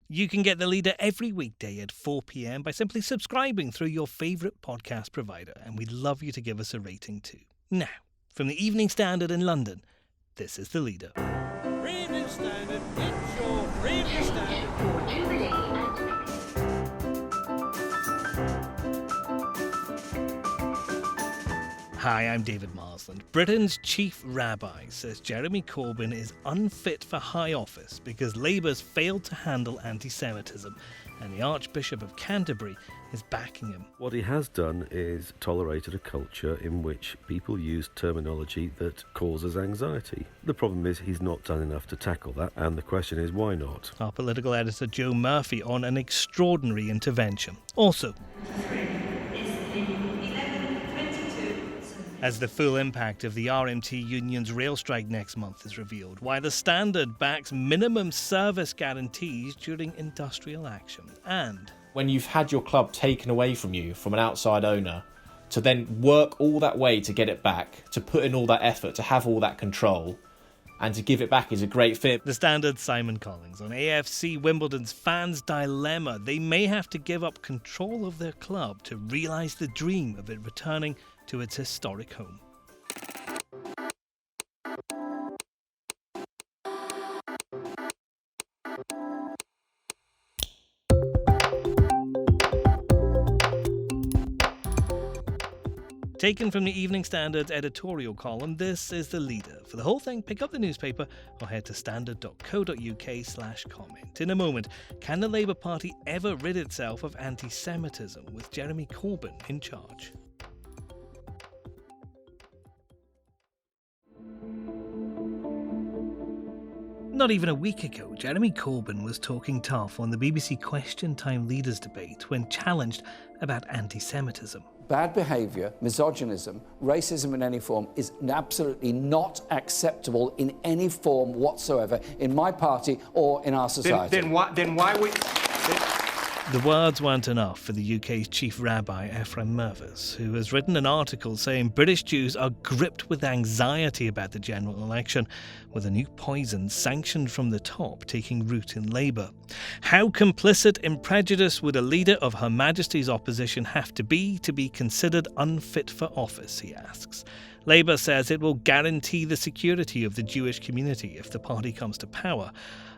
You can get The Leader every weekday at 4 p.m. by simply subscribing through your favourite podcast provider, and we'd love you to give us a rating too. Now, from the Evening Standard in London, this is The Leader. Evening Standard, it's your Evening Standard. Hi, I'm David Marsland. Britain's Chief Rabbi says Jeremy Corbyn is unfit for high office because Labour's failed to handle anti-Semitism, and the Archbishop of Canterbury is backing him. What he has done is tolerated a culture in which people use terminology that causes anxiety. The problem is he's not done enough to tackle that, and the question is, why not? Our political editor Joe Murphy on an extraordinary intervention. Also, as the full impact of the RMT union's rail strike next month is revealed, why the Standard backs minimum service guarantees during industrial action, and when you've had your club taken away from you from an outside owner, to then work all that way to get it back, to put in all that effort, to have all that control, and to give it back is a great fit. The Standard's Simon Collins on AFC Wimbledon's fans' dilemma. They may have to give up control of their club to realise the dream of it returning to its historic home. Taken from the Evening Standard's editorial column, this is The Leader. For the whole thing, pick up the newspaper or head to standard.co.uk/comment. In a moment, can the Labour Party ever rid itself of anti-Semitism with Jeremy Corbyn in charge? Not even a week ago, Jeremy Corbyn was talking tough on the BBC Question Time Leaders debate when challenged about anti-Semitism. Bad behaviour, misogynism, racism in any form is absolutely not acceptable in any form whatsoever in my party or in our society. Then why would... The words weren't enough for the UK's Chief Rabbi, Ephraim Mirvis, who has written an article saying British Jews are gripped with anxiety about the general election, with a new poison sanctioned from the top taking root in Labour. How complicit in prejudice would a leader of Her Majesty's opposition have to be considered unfit for office, he asks. Labour says it will guarantee the security of the Jewish community if the party comes to power.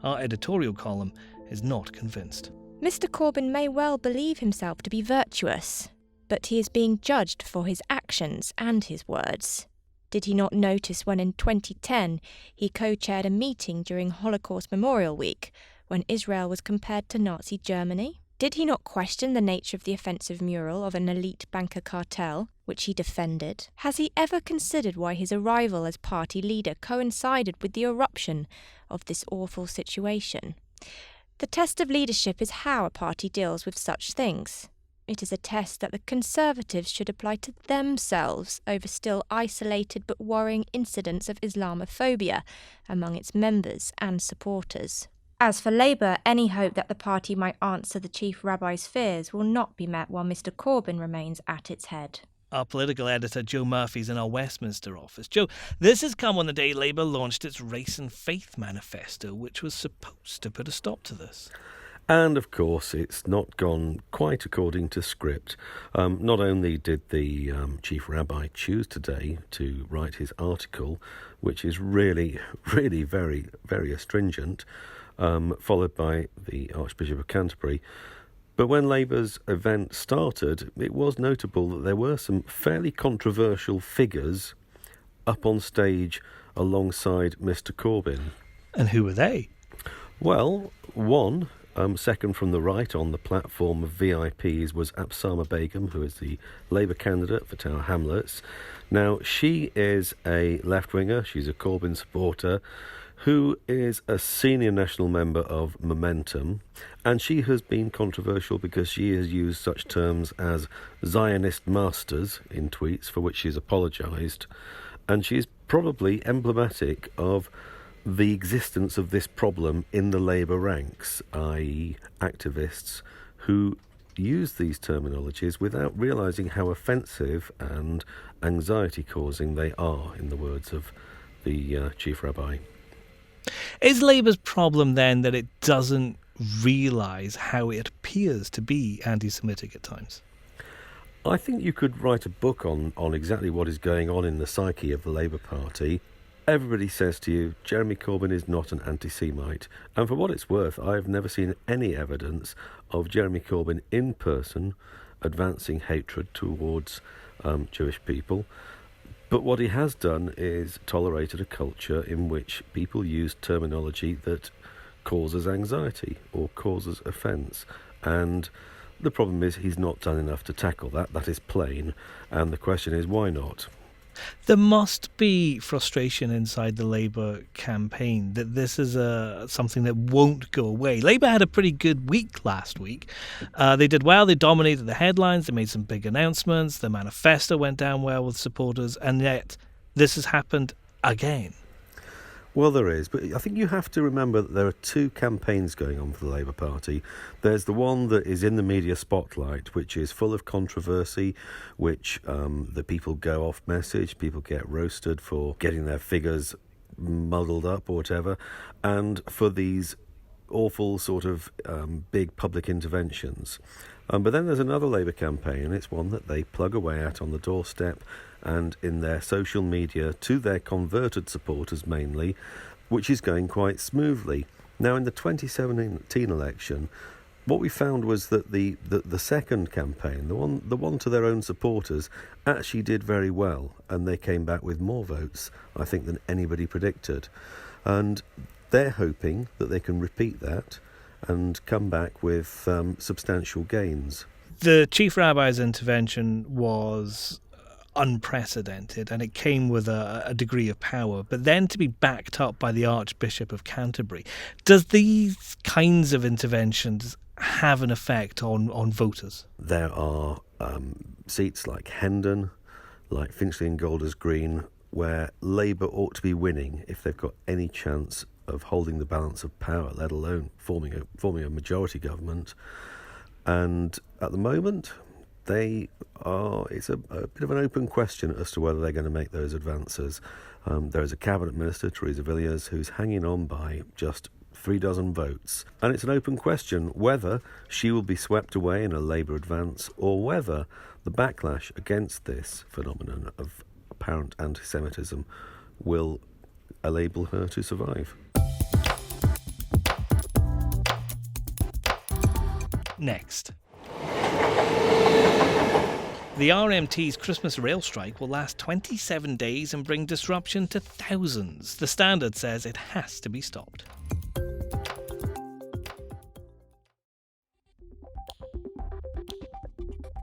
Our editorial column is not convinced. Mr. Corbyn may well believe himself to be virtuous, but he is being judged for his actions and his words. Did he not notice when in 2010 he co-chaired a meeting during Holocaust Memorial Week when Israel was compared to Nazi Germany? Did he not question the nature of the offensive mural of an elite banker cartel, which he defended? Has he ever considered why his arrival as party leader coincided with the eruption of this awful situation? The test of leadership is how a party deals with such things. It is a test that the Conservatives should apply to themselves over still isolated but worrying incidents of Islamophobia among its members and supporters. As for Labour, any hope that the party might answer the Chief Rabbi's fears will not be met while Mr. Corbyn remains at its head. Our political editor Joe Murphy's in our Westminster office. Joe, this has come on the day Labour launched its Race and Faith manifesto, which was supposed to put a stop to this. And, of course, it's not gone quite according to script. Not only did the Chief Rabbi choose today to write his article, which is really, really very, very astringent, followed by the Archbishop of Canterbury, but when Labour's event started, it was notable that there were some fairly controversial figures up on stage alongside Mr. Corbyn. And who were they? Well, one, second from the right on the platform of VIPs, was Absama Begum, who is the Labour candidate for Tower Hamlets. Now, she is a left-winger, she's a Corbyn supporter, who is a senior national member of Momentum, and she has been controversial because she has used such terms as Zionist masters in tweets, for which she's apologised, and she is probably emblematic of the existence of this problem in the Labour ranks, i.e. activists who use these terminologies without realising how offensive and anxiety-causing they are, in the words of the Chief Rabbi. Is Labour's problem then that it doesn't realise how it appears to be anti-Semitic at times? I think you could write a book on exactly what is going on in the psyche of the Labour Party. Everybody says to you, Jeremy Corbyn is not an anti-Semite. And for what it's worth, I have never seen any evidence of Jeremy Corbyn in person advancing hatred towards Jewish people. But what he has done is tolerated a culture in which people use terminology that causes anxiety or causes offence. And the problem is he's not done enough to tackle that. That is plain. And the question is, why not? There must be frustration inside the Labour campaign that this is something that won't go away. Labour had a pretty good week last week. They did well, they dominated the headlines, they made some big announcements, the manifesto went down well with supporters, and yet this has happened again. Well, there is, but I think you have to remember that there are two campaigns going on for the Labour Party. There's the one that is in the media spotlight, which is full of controversy, which the people go off message, people get roasted for getting their figures muddled up or whatever, and for these awful sort of big public interventions. But then there's another Labour campaign, and it's one that they plug away at on the doorstep and in their social media to their converted supporters mainly, which is going quite smoothly. Now, in the 2017 election, what we found was that the second campaign, the one to their own supporters, actually did very well, and they came back with more votes, I think, than anybody predicted. And they're hoping that they can repeat that and come back with substantial gains. The Chief Rabbi's intervention was unprecedented, and it came with a degree of power, but then to be backed up by the Archbishop of Canterbury. Does these kinds of interventions have an effect on voters? There are seats like Hendon, like Finchley and Golders Green, where Labour ought to be winning if they've got any chance of holding the balance of power, let alone forming a majority government. And at the moment, it's a bit of an open question as to whether they're going to make those advances. There is a cabinet minister, Theresa Villiers, who's hanging on by just 36 votes. And it's an open question whether she will be swept away in a Labour advance or whether the backlash against this phenomenon of apparent anti-Semitism will enable her to survive. Next. The RMT's Christmas rail strike will last 27 days and bring disruption to thousands. The Standard says it has to be stopped.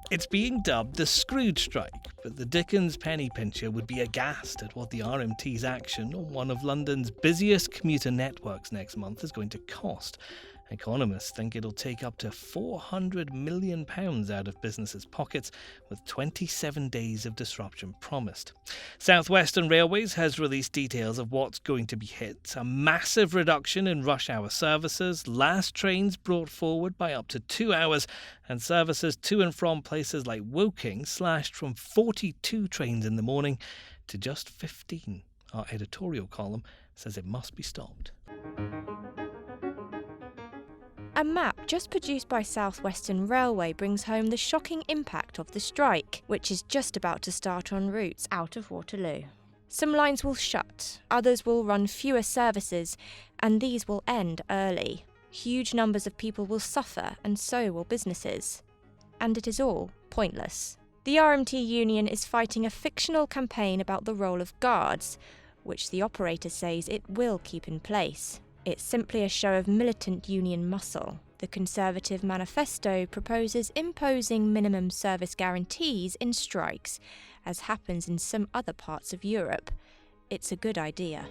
It's being dubbed the Scrooge strike, but the Dickens penny pincher would be aghast at what the RMT's action on one of London's busiest commuter networks next month is going to cost. Economists think it'll take up to £400 million out of businesses' pockets, with 27 days of disruption promised. South Western Railways has released details of what's going to be hit: a massive reduction in rush hour services, last trains brought forward by up to 2 hours, and services to and from places like Woking slashed from 42 trains in the morning to just 15. Our editorial column says it must be stopped. A map just produced by South Western Railway brings home the shocking impact of the strike, which is just about to start on routes out of Waterloo. Some lines will shut, others will run fewer services, and these will end early. Huge numbers of people will suffer, and so will businesses. And it is all pointless. The RMT union is fighting a fictional campaign about the role of guards, which the operator says it will keep in place. It's simply a show of militant union muscle. The Conservative manifesto proposes imposing minimum service guarantees in strikes, as happens in some other parts of Europe. It's a good idea.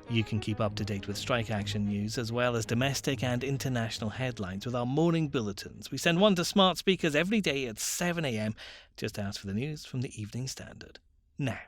You can keep up to date with strike action news as well as domestic and international headlines with our morning bulletins. We send one to smart speakers every day at 7 a.m. Just ask for the news from the Evening Standard. Now.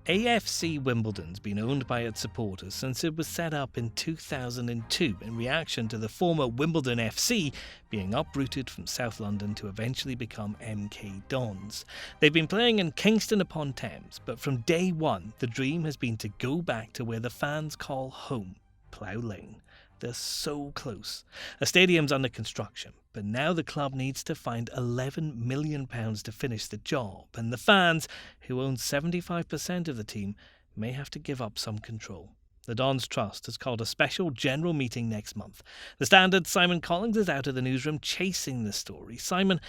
AFC Wimbledon's been owned by its supporters since it was set up in 2002 in reaction to the former Wimbledon FC being uprooted from South London to eventually become MK Dons. They've been playing in Kingston-upon-Thames, but from day one the dream has been to go back to where the fans call home, Plough Lane. They're so close. A stadium's under construction, but now the club needs to find £11 million to finish the job, and the fans, who own 75% of the team, may have to give up some control. The Dons Trust has called a special general meeting next month. The Standard's Simon Collins is out of the newsroom chasing the story. Simon,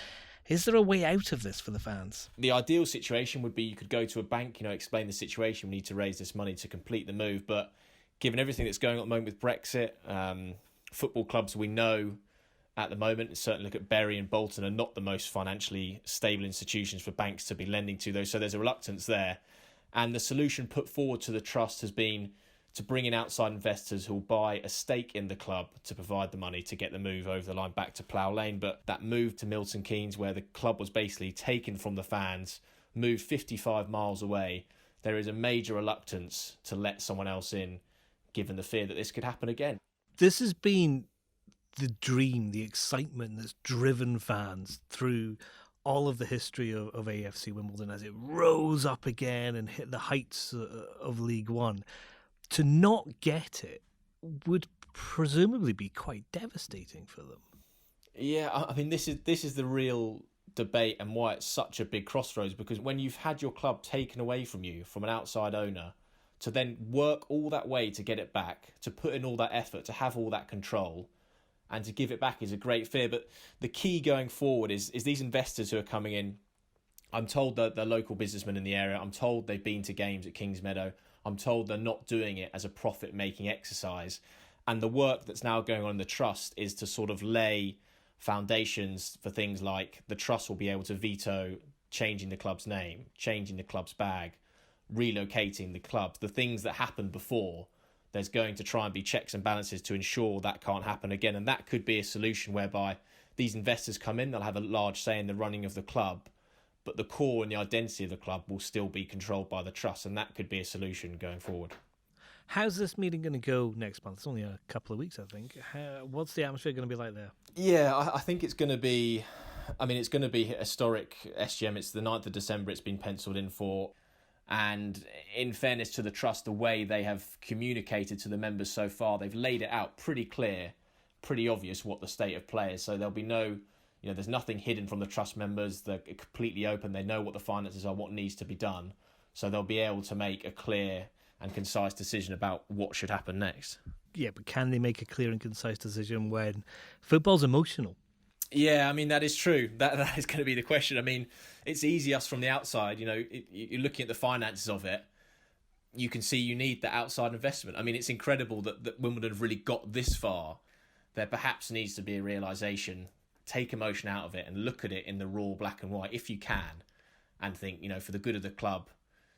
is there a way out of this for the fans? The ideal situation would be you could go to a bank, explain the situation, we need to raise this money to complete the move, but given everything that's going on at the moment with Brexit, football clubs we know at the moment, certainly look at Bury and Bolton, are not the most financially stable institutions for banks to be lending to those. So there's a reluctance there. And the solution put forward to the trust has been to bring in outside investors who will buy a stake in the club to provide the money to get the move over the line back to Plough Lane. But that move to Milton Keynes, where the club was basically taken from the fans, moved 55 miles away, there is a major reluctance to let someone else in, given the fear that this could happen again. This has been the dream, the excitement that's driven fans through all of the history of AFC Wimbledon as it rose up again and hit the heights of League One. To not get it would presumably be quite devastating for them. Yeah, I mean, this is the real debate and why it's such a big crossroads, because when you've had your club taken away from you from an outside owner, to then work all that way to get it back, to put in all that effort, to have all that control, and to give it back is a great fear. But the key going forward is these investors who are coming in. I'm told that they're local businessmen in the area. I'm told they've been to games at Kingsmeadow. I'm told they're not doing it as a profit-making exercise. And the work that's now going on in the trust is to sort of lay foundations for things like the trust will be able to veto changing the club's name, changing the club's bag, relocating the club. The things that happened before, there's going to try and be checks and balances to ensure that can't happen again. And that could be a solution whereby these investors come in, they'll have a large say in the running of the club, but the core and the identity of the club will still be controlled by the trust, and that could be a solution going forward. How's this meeting going to go next month? It's only a couple of weeks, I think. What's the atmosphere going to be like there? Yeah, I think it's going to be, it's going to be historic SGM. It's the 9th of December it's been penciled in for. And in fairness to the trust, the way they have communicated to the members so far, they've laid it out pretty clear, pretty obvious what the state of play is. So there'll be no, there's nothing hidden from the trust members. They're completely open. They know what the finances are, what needs to be done. So they'll be able to make a clear and concise decision about what should happen next. Yeah, but can they make a clear and concise decision when football's emotional? Yeah, that is true. That is going to be the question. It's easy us from the outside. You're looking at the finances of it. You can see you need the outside investment. It's incredible that Wimbledon have really got this far. There perhaps needs to be a realisation, take emotion out of it and look at it in the raw black and white, if you can, and think, for the good of the club,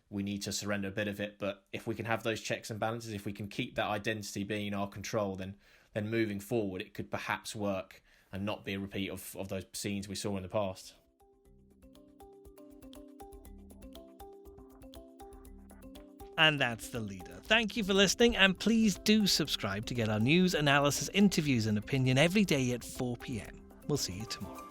we need to surrender a bit of it. But if we can have those checks and balances, if we can keep that identity being in our control, then moving forward, it could perhaps work and not be a repeat of those scenes we saw in the past. And that's The Leader. Thank you for listening, and please do subscribe to get our news, analysis, interviews and opinion every day at 4 p.m. We'll see you tomorrow.